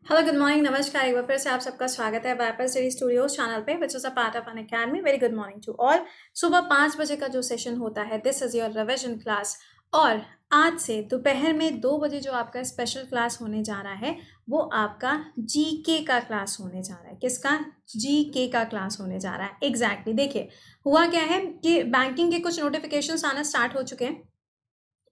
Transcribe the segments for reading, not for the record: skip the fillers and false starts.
Hello good morning नमस्कार। एक बार फिर से आप सबका स्वागत है वाइपर स्टडी स्टूडियो चैनल पे which is a part of Unacademy. Very good morning to all. सुबह 5 बजे का जो सेशन होता है this is your revision class. और आज से दोपहर में 2 बजे जो आपका स्पेशल क्लास होने जा रहा है वो आपका जीके का क्लास होने जा रहा है। किसका? जीके का क्लास होने जा रहा है। एग्जैक्टली देखिए हुआ क्या है कि बैंकिंग के कुछ नोटिफिकेशन आना स्टार्ट हो चुके हैं।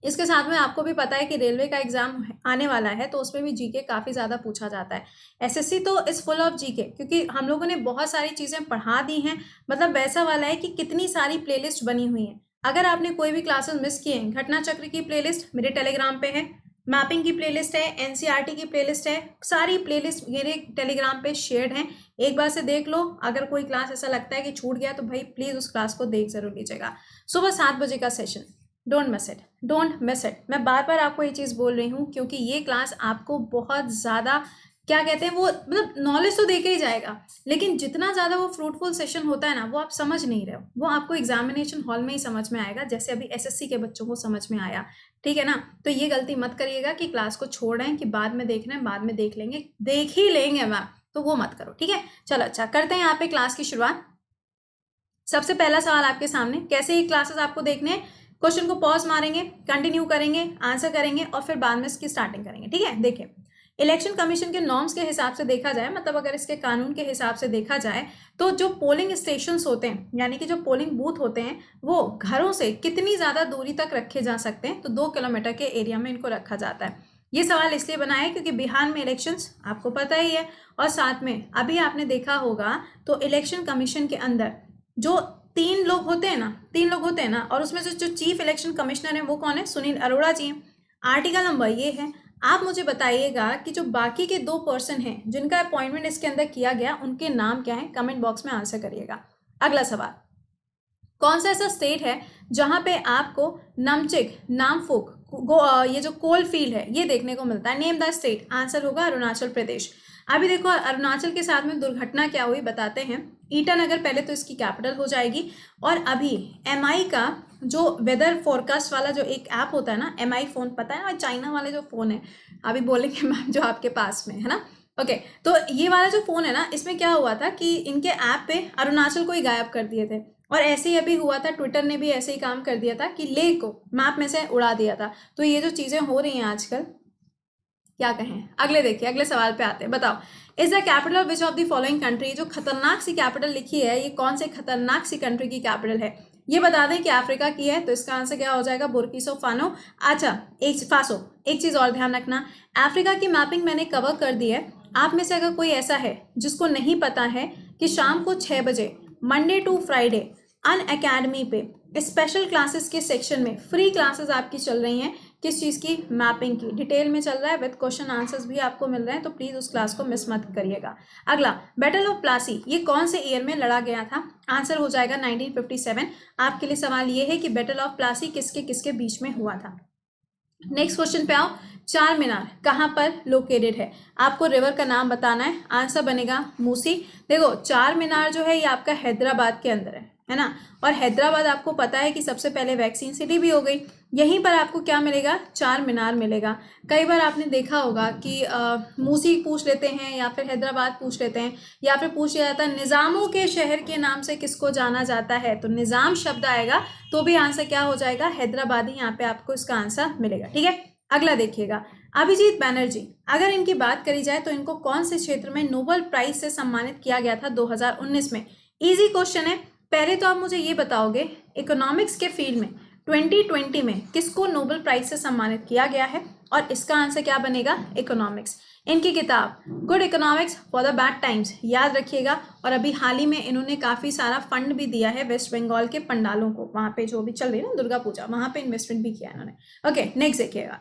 इसके साथ में आपको भी पता है कि रेलवे का एग्जाम आने वाला है तो उसमें भी जीके काफ़ी ज़्यादा पूछा जाता है। एसएससी तो इज़ फुल ऑफ जीके क्योंकि हम लोगों ने बहुत सारी चीज़ें पढ़ा दी हैं। मतलब वैसा वाला है कि कितनी सारी प्लेलिस्ट बनी हुई है। अगर आपने कोई भी क्लासेस मिस किए हैं, घटना चक्र की प्लेलिस्ट मेरे टेलीग्राम पे है, मैपिंग की प्लेलिस्ट है, एनसीईआरटी की प्लेलिस्ट है, सारी प्लेलिस्ट मेरे टेलीग्राम पे शेयर्ड हैं। एक बार से देख लो। अगर कोई क्लास ऐसा लगता है कि छूट गया तो भाई प्लीज़ उस क्लास को देख जरूर लीजिएगा। सुबह 7 बजे का session, don't miss it, don't miss it. मैं बार बार आपको ये चीज़ बोल रही हूँ क्योंकि ये क्लास आपको बहुत ज़्यादा क्या कहते हैं वो मतलब नॉलेज तो देके ही जाएगा, लेकिन जितना ज़्यादा वो फ्रूटफुल सेशन होता है ना वो आप समझ नहीं रहे हो। वो आपको एग्जामिनेशन हॉल में ही समझ में आएगा जैसे अभी एसएससी के बच्चों को समझ में आया। ठीक है ना? तो ये गलती मत करिएगा कि क्लास को छोड़ रहे हैं कि बाद में देख रहे हैं, बाद में देख लेंगे, देख ही लेंगे मैम, तो वो मत करो। ठीक है, चलो अच्छा करते हैं यहाँ पे क्लास की शुरुआत। सबसे पहला सवाल आपके सामने, कैसे ये क्लासेस आपको देखने हैं। क्वेश्चन को पॉज मारेंगे, कंटिन्यू करेंगे, आंसर करेंगे और फिर बाद में इसकी स्टार्टिंग करेंगे। ठीक है, देखिए इलेक्शन कमीशन के नॉर्म्स के हिसाब से देखा जाए, मतलब अगर इसके कानून के हिसाब से देखा जाए तो जो पोलिंग स्टेशंस होते हैं यानी कि जो पोलिंग बूथ होते हैं वो घरों से कितनी ज़्यादा दूरी तक रखे जा सकते हैं, तो 2 किलोमीटर के एरिया में इनको रखा जाता है। ये सवाल इसलिए बना है क्योंकि बिहार में इलेक्शंस आपको पता ही है, और साथ में अभी आपने देखा होगा तो इलेक्शन कमीशन के अंदर जो 3 लोग होते हैं ना, और उसमें से जो चीफ इलेक्शन कमिश्नर है वो कौन है? सुनील अरोड़ा जी हैं। आर्टिकल नंबर ये है। आप मुझे बताइएगा कि जो बाकी के 2 पर्सन हैं जिनका अपॉइंटमेंट इसके अंदर किया गया उनके नाम क्या है, कमेंट बॉक्स में आंसर करिएगा। अगला सवाल, कौन सा ऐसा स्टेट है जहां पे आपको नमचिक, नामफुक, ये जो कोल फील्ड है ये देखने को मिलता है? Name the state. आंसर होगा अरुणाचल प्रदेश। अभी देखो अरुणाचल के साथ में दुर्घटना क्या हुई बताते हैं। ईटानगर पहले तो इसकी कैपिटल हो जाएगी, और अभी एमआई का जो वेदर फोरकास्ट वाला जो एक ऐप होता है ना, एमआई फोन, पता है ना चाइना वाले जो फोन है, अभी बोलेंगे मैम जो आपके पास में है ना। ओके, तो ये वाला जो फोन है ना, इसमें क्या हुआ था कि इनके ऐप पे अरुणाचल को ही गायब कर दिए थे। और ऐसे ही अभी हुआ था, ट्विटर ने भी ऐसे ही काम कर दिया था कि ले को मैप में से उड़ा दिया था। तो ये जो चीजें हो रही हैं आजकल, क्या कहें। अगले देखिए, अगले सवाल पे आते हैं। बताओ, is the capital of which of the following country. जो खतरनाक सी कैपिटल लिखी है ये कौन से खतरनाक सी कंट्री की कैपिटल है? ये बता दें कि अफ्रीका की है, तो इसका आंसर क्या हो जाएगा? Burkina Faso. अच्छा, एक चीज और ध्यान रखना, अफ्रीका की मैपिंग मैंने कवर कर दी है। आप में से अगर कोई ऐसा है जिसको नहीं पता है कि शाम को 6 बजे Monday to Friday Unacademy पे स्पेशल क्लासेस के सेक्शन में फ्री क्लासेस आपकी चल रही हैं। किस चीज़ की? मैपिंग की। डिटेल में चल रहा है, विद क्वेश्चन आंसर्स भी आपको मिल रहे हैं, तो प्लीज़ उस क्लास को मिस मत करिएगा। अगला, बैटल ऑफ प्लासी ये कौन से ईयर में लड़ा गया था? आंसर हो जाएगा 1957। आपके लिए सवाल ये है कि बैटल ऑफ प्लासी किसके किसके बीच में हुआ था। नेक्स्ट क्वेश्चन पे आओ। चार मीनार कहाँ पर लोकेटेड है? आपको रिवर का नाम बताना है। आंसर बनेगा मूसी। देखो चार मीनार जो है ये आपका हैदराबाद के अंदर है ना, और हैदराबाद आपको पता है कि सबसे पहले वैक्सीन सिटी भी हो गई। यहीं पर आपको क्या मिलेगा? चार मीनार मिलेगा। कई बार आपने देखा होगा कि मूसी पूछ लेते हैं या फिर हैदराबाद पूछ लेते हैं, या फिर पूछ लिया जाता है निज़ामों के शहर के नाम से किसको जाना जाता है, तो निज़ाम शब्द आएगा, तो भी आंसर क्या हो जाएगा? हैदराबादी। यहाँ पे आपको इसका आंसर मिलेगा। ठीक है, अगला देखिएगा, अभिजीत बैनर्जी, अगर इनकी बात करी जाए तो इनको कौन से क्षेत्र में नोबेल प्राइज से सम्मानित किया गया था 2019 में? इजी क्वेश्चन है। पहले तो आप मुझे ये बताओगे इकोनॉमिक्स के फील्ड में 2020 में किसको नोबेल प्राइज से सम्मानित किया गया है, और इसका आंसर क्या बनेगा? इकोनॉमिक्स। इनकी किताब good economics for the bad times याद रखिएगा। और अभी हाल ही में इन्होंने काफ़ी सारा फंड भी दिया है वेस्ट बंगाल के पंडालों को, वहाँ पे जो भी चल रही है ना दुर्गा पूजा, वहाँ पे इन्वेस्टमेंट भी किया इन्होंने। ओके, नेक्स्ट देखिएगा,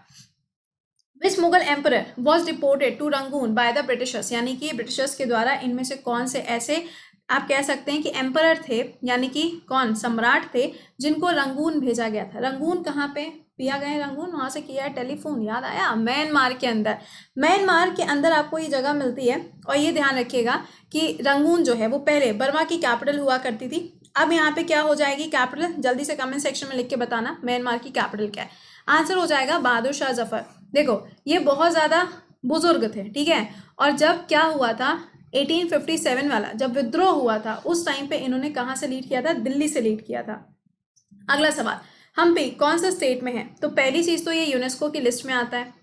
which Mughal emperor was deported to Rangoon by the Britishers, यानी कि ब्रिटिशर्स के द्वारा इनमें से कौन से ऐसे आप कह सकते हैं कि एम्पर थे, यानी कि कौन सम्राट थे जिनको रंगून भेजा गया था। रंगून कहाँ पे पिया गए? रंगून वहां से किया है टेलीफोन, याद आया? म्यांमार के अंदर। म्यांमार के अंदर आपको ये जगह मिलती है, और ये ध्यान रखिएगा कि रंगून जो है वो पहले बर्मा की कैपिटल हुआ करती थी। अब यहाँ पे क्या हो जाएगी कैपिटल? जल्दी से कमेंट सेक्शन में लिख के बताना म्यांमार की कैपिटल क्या है। आंसर हो जाएगा बहादुर शाह जफर। देखो ये बहुत ज़्यादा बुजुर्ग थे, ठीक है। और जब क्या हुआ था 1857 वाला जब विद्रोह हुआ था उस टाइम पे इन्होंने कहाँ से लीड किया था, दिल्ली से लीड किया था। अगला सवाल, हम्पी कौन सा स्टेट में है? तो पहली चीज तो ये यूनेस्को की लिस्ट में आता है,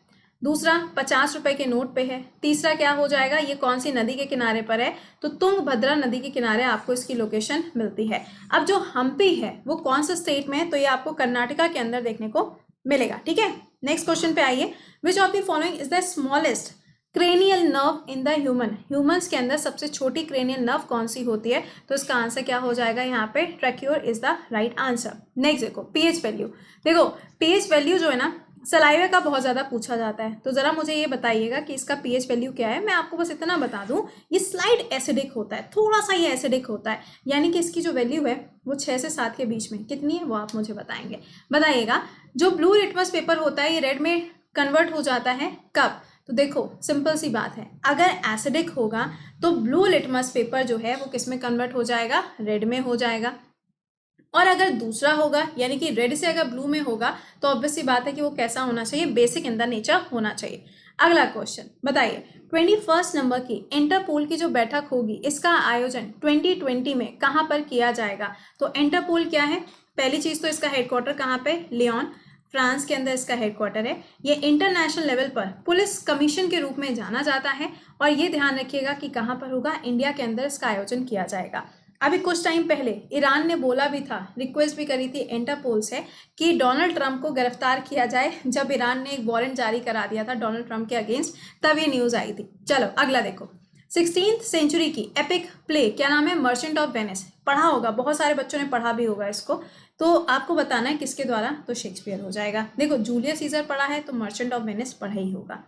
दूसरा 50 रुपए के नोट पे है, तीसरा क्या हो जाएगा, ये कौन सी नदी के किनारे पर है? तो तुंगभद्रा नदी के किनारे आपको इसकी लोकेशन मिलती है। अब जो हम्पी है वो कौन सा स्टेट में है? तो ये आपको कर्नाटका के अंदर देखने को मिलेगा, ठीक है। नेक्स्ट क्वेश्चन पे आइए, विच of the following is the smallest cranial nerve in the humans के अंदर सबसे छोटी क्रेनियल नर्व कौन सी होती है? तो इसका आंसर क्या हो जाएगा यहाँ पे, ट्रैक्योर is the right answer. Next देखो पीएच वैल्यू, देखो पीएच वैल्यू जो है ना सलाइवे का बहुत ज़्यादा पूछा जाता है, तो ज़रा मुझे ये बताइएगा कि इसका पीएच वैल्यू क्या है। मैं आपको बस इतना बता दूं, ये स्लाइड एसिडिक होता है, थोड़ा सा ये एसिडिक होता है, यानी कि इसकी जो वैल्यू है वो 6 से 7 के बीच में। कितनी है वो आप मुझे बताएंगे, बताइएगा। जो ब्लू लिटमस पेपर होता है ये रेड में कन्वर्ट हो जाता है कब? तो देखो सिंपल सी बात है, अगर एसिडिक होगा तो ब्लू लिटमस पेपर जो है वो किस में कन्वर्ट हो जाएगा, रेड में हो जाएगा। और अगर दूसरा होगा यानी कि रेड से अगर ब्लू में होगा तो ऑब्वियस सी बात है कि वो कैसा होना चाहिए, बेसिक इन द नेचर होना चाहिए। अगला क्वेश्चन बताइए, 21 नंबर की इंटरपोल की जो बैठक होगी इसका आयोजन 2020 में कहाँ पर किया जाएगा? तो इंटरपोल क्या है? पहली चीज तो इसका हेडक्वार्टर कहाँ पे, लियोन फ्रांस के अंदर इसका हेडक्वार्टर है। ये इंटरनेशनल लेवल पर पुलिस कमीशन के रूप में जाना जाता है और ये ध्यान रखिएगा कि कहाँ पर होगा, इंडिया के अंदर इसका आयोजन किया जाएगा। अभी कुछ टाइम पहले ईरान ने बोला भी था, रिक्वेस्ट भी करी थी इंटरपोल से कि डोनाल्ड ट्रंप को गिरफ्तार किया जाए, जब ईरान ने एक वारंट जारी करा दिया था डोनाल्ड ट्रंप के अगेंस्ट, तब ये न्यूज आई थी। चलो अगला देखो, 16th सेंचुरी की एपिक प्ले क्या नाम है, मर्चेंट ऑफ वेनिस। पढ़ा होगा, बहुत सारे बच्चों ने पढ़ा भी होगा इसको, तो आपको बताना है किसके द्वारा, तो शेक्सपियर हो जाएगा। देखो जूलियस सीजर पढ़ा है तो मर्चेंट ऑफ वेनिस पढ़ा ही होगा।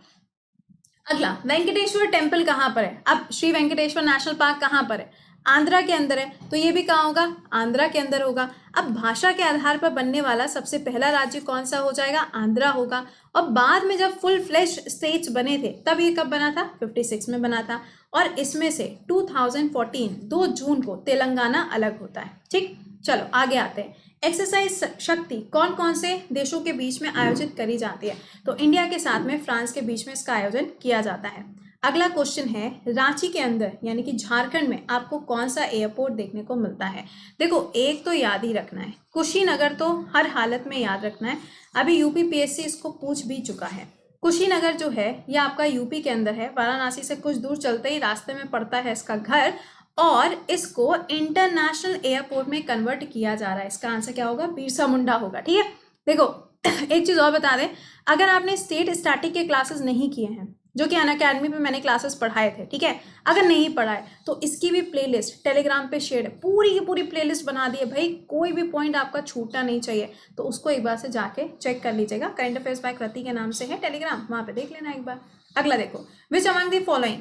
अगला, वेंकटेश्वर टेम्पल कहाँ पर है? अब श्री वेंकटेश्वर नेशनल पार्क कहाँ पर है? आंध्रा के अंदर है, तो ये भी कहाँ होगा, आंध्रा के अंदर होगा। अब भाषा के आधार पर बनने वाला सबसे पहला राज्य कौन सा हो जाएगा, आंध्रा होगा। और बाद में जब फुल फ्लैश स्टेट्स बने थे तब ये कब बना था, 56 में बना था। और इसमें से 2014 2 जून को तेलंगाना अलग होता है, ठीक। चलो आगे आते हैं, एक्सरसाइज शक्ति कौन कौन से देशों के बीच में आयोजित करी जाती है? तो इंडिया के साथ में फ्रांस के बीच में इसका आयोजन किया जाता है। अगला क्वेश्चन है, रांची के अंदर यानी कि झारखंड में आपको कौन सा एयरपोर्ट देखने को मिलता है? देखो एक तो याद ही रखना है, कुशीनगर तो हर हालत में याद रखना है, अभी यूपीपीएससी इसको पूछ भी चुका है। कुशीनगर जो है ये आपका यूपी के अंदर है, वाराणसी से कुछ दूर चलते ही रास्ते में पड़ता है इसका घर, और इसको इंटरनेशनल एयरपोर्ट में कन्वर्ट किया जा रहा है। इसका आंसर क्या होगा, बिरसा मुंडा होगा, ठीक है। देखो एक चीज और बता दें, अगर आपने स्टेट स्टैटिक के क्लासेस नहीं किए हैं, जो कि अनअकैडमी पे मैंने क्लासेस पढ़ाए थे, ठीक है, अगर नहीं पढ़ाए तो इसकी भी प्लेलिस्ट टेलीग्राम पे शेयर है, पूरी की पूरी प्लेलिस्ट बना दी है भाई, कोई भी पॉइंट आपका छूटना नहीं चाहिए, तो उसको एक बार से जाके चेक कर लीजिएगा। करंट अफेयर्स बाय कृति के नाम से है टेलीग्राम, वहां पे देख लेना एक बार। अगला देखो, which among the following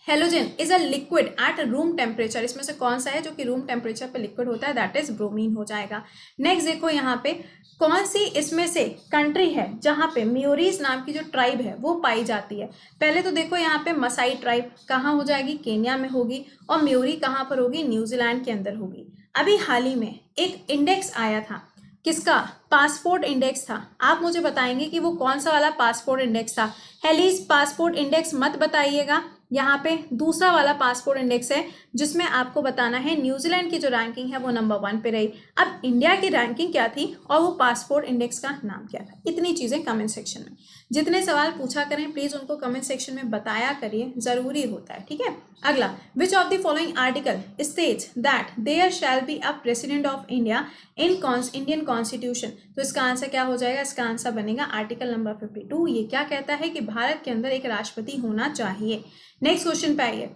halogen is a liquid at room temperature, इसमें से कौन सा है जो कि रूम टेम्परेचर पे लिक्विड होता है, दैट इज ब्रोमीन हो जाएगा। नेक्स्ट देखो यहाँ पे, कौन सी इसमें से कंट्री है जहाँ पे म्योरीज नाम की जो ट्राइब है वो पाई जाती है? पहले तो देखो यहाँ पे मसाई ट्राइब कहाँ हो जाएगी, केन्या में होगी, और म्योरी कहाँ पर होगी, न्यूजीलैंड के अंदर होगी। अभी हाल ही में एक इंडेक्स आया था, किसका, पासपोर्ट इंडेक्स था। आप मुझे बताएंगे कि वो कौन सा वाला पासपोर्ट इंडेक्स था? हेलीज पासपोर्ट इंडेक्स मत बताइएगा, यहाँ पे दूसरा वाला पासपोर्ट इंडेक्स है जिसमें आपको बताना है न्यूजीलैंड की जो रैंकिंग है वो नंबर 1 पे रही। अब इंडिया की रैंकिंग क्या थी और वो पासपोर्ट इंडेक्स का नाम क्या था? इतनी चीजें कमेंट सेक्शन में, जितने सवाल पूछा करें प्लीज उनको कमेंट सेक्शन में बताया करिए, जरूरी होता है, ठीक है। अगला, which of the following article states that there shall be a president of India in Indian constitution? तो इसका आंसर क्या हो जाएगा, इसका आंसर बनेगा आर्टिकल नंबर 52। ये क्या कहता है कि भारत के अंदर एक राष्ट्रपति होना चाहिए। नेक्स्ट क्वेश्चन पे आइए,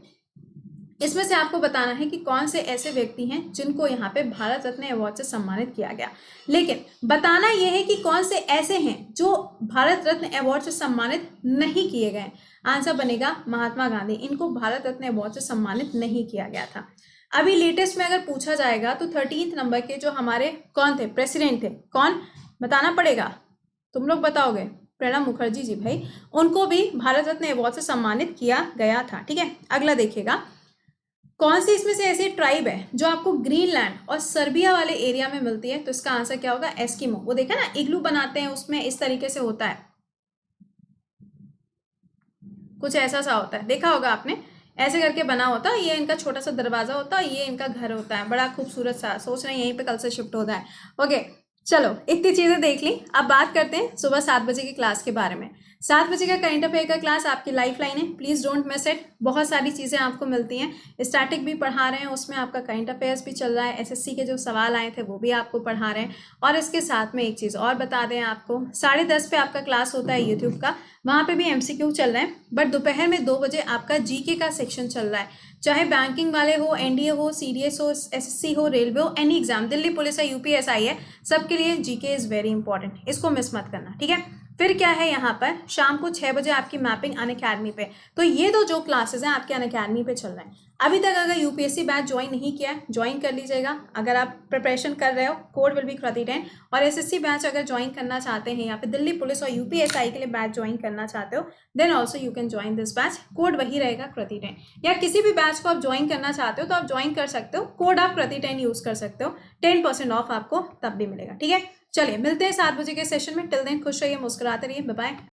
इसमें से आपको बताना है कि कौन से ऐसे व्यक्ति हैं जिनको यहाँ पे भारत रत्न अवार्ड से सम्मानित किया गया, लेकिन बताना यह है कि कौन से ऐसे हैं जो भारत रत्न अवार्ड से सम्मानित नहीं किए गए। आंसर बनेगा महात्मा गांधी, इनको भारत रत्न अवार्ड से सम्मानित नहीं किया गया था। अभी लेटेस्ट में अगर पूछा जाएगा तो 13th नंबर के जो हमारे कौन थे, प्रेसिडेंट थे, कौन बताना पड़ेगा, तुम लोग बताओगे, प्रणब मुखर्जी जी भाई, उनको भी भारत रत्न अवार्ड से सम्मानित किया गया था, ठीक है। अगला देखिएगा, कौन सी इसमें से ऐसी ट्राइब है जो आपको ग्रीनलैंड और सर्बिया वाले एरिया में मिलती है? तो इसका आंसर क्या होगा, एस्किमो। वो देखा ना इग्लू बनाते हैं उसमें इस तरीके से होता है, कुछ ऐसा सा होता है, देखा होगा आपने, ऐसे करके बना होता है, ये इनका छोटा सा दरवाजा होता है, ये इनका घर होता है, बड़ा खूबसूरत सा, सोच रहे हैं यहीं पे कल से शिफ्ट होता है। ओके चलो, इतनी चीज़ें देख ली। अब बात करते हैं सुबह 7 बजे की क्लास के बारे में। 7 बजे का करंट अफेयर का क्लास आपकी लाइफ लाइन है, प्लीज़ डोंट मिस इट। बहुत सारी चीज़ें आपको मिलती हैं, स्टैटिक भी पढ़ा रहे हैं, उसमें आपका करंट अफेयर्स भी चल रहा है, एसएससी के जो सवाल आए थे वो भी आपको पढ़ा रहे हैं। और इसके साथ में एक चीज़ और बता दें आपको, 10:30 पे आपका क्लास होता है यूट्यूब का, वहाँ पे भी एमसीक्यू चल रहे हैं, बट दोपहर में 2 बजे आपका जीके का सेक्शन चल रहा है। चाहे बैंकिंग वाले हो, एनडीए हो, सीडीएस हो, एसएससी हो, रेलवे हो, एनी एग्जाम, दिल्ली पुलिस है, यूपीएसआई है, सबके लिए जीके इज़ वेरी इंपॉर्टेंट, इसको मिस मत करना, ठीक है। फिर क्या है यहाँ पर, शाम को 6 बजे आपकी मैपिंग अनअकैडमी पे। तो ये जो क्लासेस हैं आपके अनअकैडमी पे चल रहे हैं। अभी तक अगर यूपीएससी बैच ज्वाइन नहीं किया है, ज्वाइन कर लीजिएगा। अगर आप प्रिपरेशन कर रहे हो, कोड विल बी कृति10। और एसएससी बैच अगर ज्वाइन करना चाहते हैं या फिर दिल्ली पुलिस और यूपीएसआई के लिए बैच ज्वाइन करना चाहते हो, then also you can join this batch, code वही रहेगा कृति10। या किसी भी बैच को आप ज्वाइन करना चाहते हो तो आप ज्वाइन कर सकते हो, कोड आप कृति10 यूज कर सकते हो, 10% ऑफ आपको तब भी मिलेगा, ठीक है। चलिए मिलते हैं 7 बजे के सेशन में, टिल देन खुश रहिए, मुस्कुराते रहिए, बाय बाय।